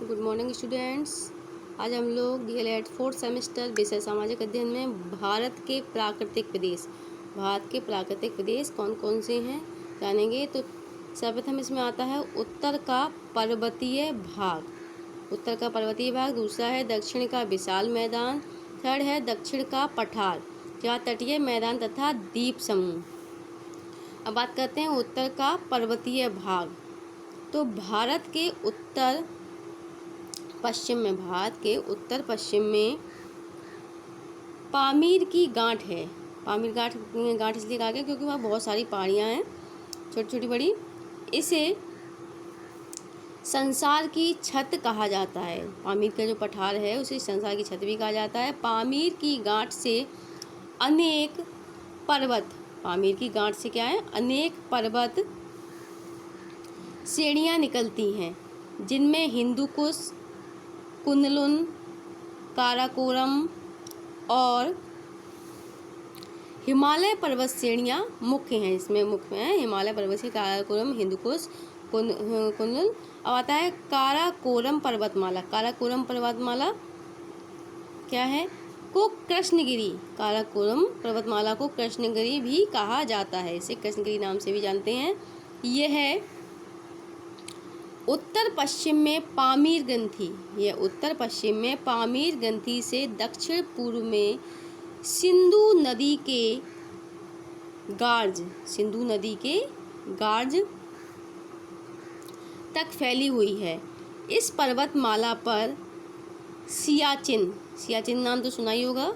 Good morning students. आज हम लोग डीएलएड फोर्थ सेमेस्टर विषय सामाजिक अध्ययन में भारत के प्राकृतिक प्रदेश कौन कौन से हैं जानेंगे। तो सर्वप्रथम इसमें आता है उत्तर का पर्वतीय भाग, दूसरा है दक्षिण का विशाल मैदान, थर्ड है दक्षिण का पठार, जहाँ तटीय मैदान तथा द्वीप समूह। अब बात करते हैं उत्तर का पर्वतीय भाग। तो भारत के उत्तर पश्चिम में पामीर की गांठ है। गांठ इसलिए कहा गया क्योंकि वहाँ बहुत सारी पहाड़ियाँ हैं, छोटी छोटी बड़ी। इसे संसार की छत कहा जाता है। पामीर का जो पठार है उसे संसार की छत भी कहा जाता है। पामीर की गांठ से अनेक पर्वत श्रेणियाँ निकलती हैं, जिनमें हिंदुकुश, कुनलुन, काराकोरम और हिमालय पर्वत श्रेणियाँ मुख्य हैं। इसमें मुख्य हैं हिमालय पर्वत से काराकोरम, हिंदुकुश, कुनलुन। अब आता है काराकोरम पर्वतमाला क्या है? को कृष्णगिरी, काराकोरम पर्वतमाला को कृष्णगिरी भी कहा जाता है। इसे कृष्णगिरी नाम से भी जानते हैं। यह उत्तर पश्चिम में पामीर ग्रंथि से दक्षिण पूर्व में सिंधु नदी के गार्ज तक फैली हुई है। इस पर्वतमाला पर सियाचिन नाम तो सुना ही होगा।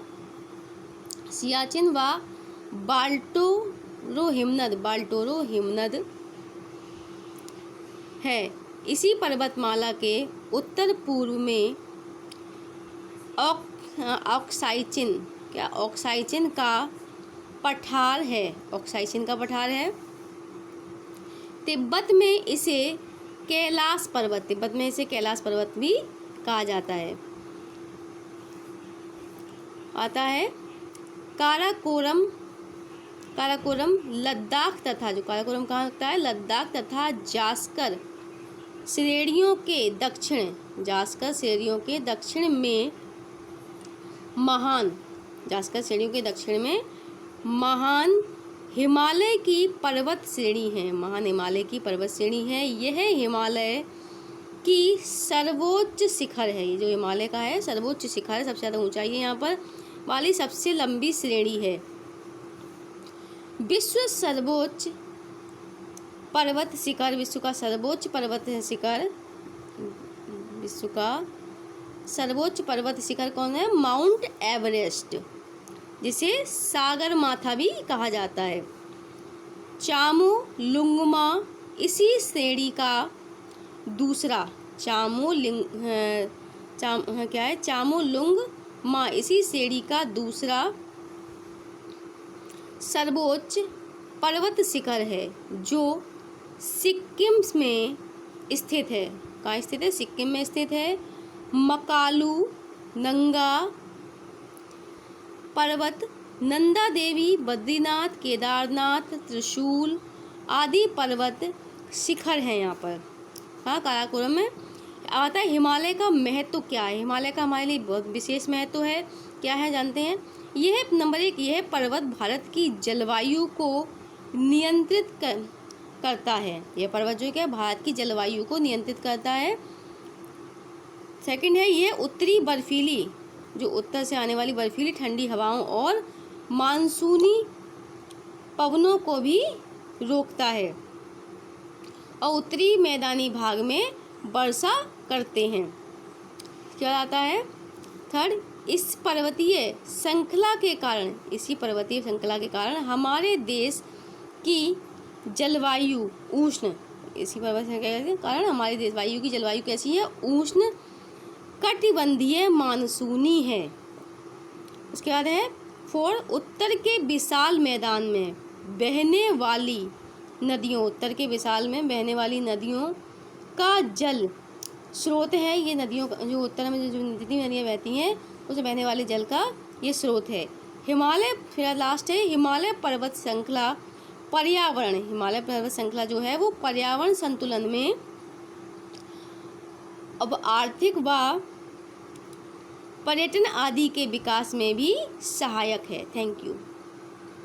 सियाचिन व बाल्टोरो हिमनद है। इसी पर्वतमाला के उत्तर पूर्व में ऑक्साइचिन का पठार है। तिब्बत में इसे कैलाश पर्वत भी कहा जाता है। आता है काराकोरम लद्दाख तथा लद्दाख तथा जास्कर श्रेणियों के दक्षिण में महान हिमालय की पर्वत श्रेणी है। यह हिमालय की सर्वोच्च शिखर है। ये जो हिमालय का है सर्वोच्च शिखर है, सबसे ज़्यादा ऊंचाई है यहाँ पर वाली सबसे लंबी श्रेणी है। विश्व का सर्वोच्च पर्वत शिखर कौन है? माउंट एवरेस्ट, जिसे सागर माथा भी कहा जाता है। चामोलुंगमा इसी श्रेणी का दूसरा चामोलुंगमा इसी श्रेणी का दूसरा सर्वोच्च पर्वत शिखर है, जो सिक्किम में स्थित है। कहाँ स्थित है? सिक्किम में स्थित है। मकालू नंगा पर्वत, नंदा देवी, बद्रीनाथ, केदारनाथ, त्रिशूल आदि पर्वत शिखर हैं यहाँ पर। हाँ, काराकोरम में आता है। हिमालय का महत्व क्या है? हिमालय का हमारे लिए बहुत विशेष महत्व है। क्या है जानते हैं? यह नंबर 1, यह पर्वत भारत की जलवायु को नियंत्रित करता है। यह पर्वत जो क्या है भारत की जलवायु को नियंत्रित करता है। सेकंड है, यह जो उत्तर से आने वाली बर्फीली ठंडी हवाओं और मानसूनी पवनों को भी रोकता है और उत्तरी मैदानी भाग में वर्षा करते हैं। क्या आता है? थर्ड, इसी पर्वतीय श्रृंखला के कारण हमारे देश की जलवायु उष्ण कैसी है? उष्ण कटिबंधीय मानसूनी है। उसके बाद है 4, उत्तर के विशाल मैदान में बहने वाली नदियों का जल स्रोत है। ये नदियों का जो उत्तर में जो जितनी नदियाँ बहती हैं उसमें बहने वाले जल का ये स्रोत है। हिमालय पर्वत श्रृंखला पर्यावरण, हिमालय पर्वत श्रृंखला जो है वो पर्यावरण संतुलन में अब आर्थिक व पर्यटन आदि के विकास में भी सहायक है। Thank you.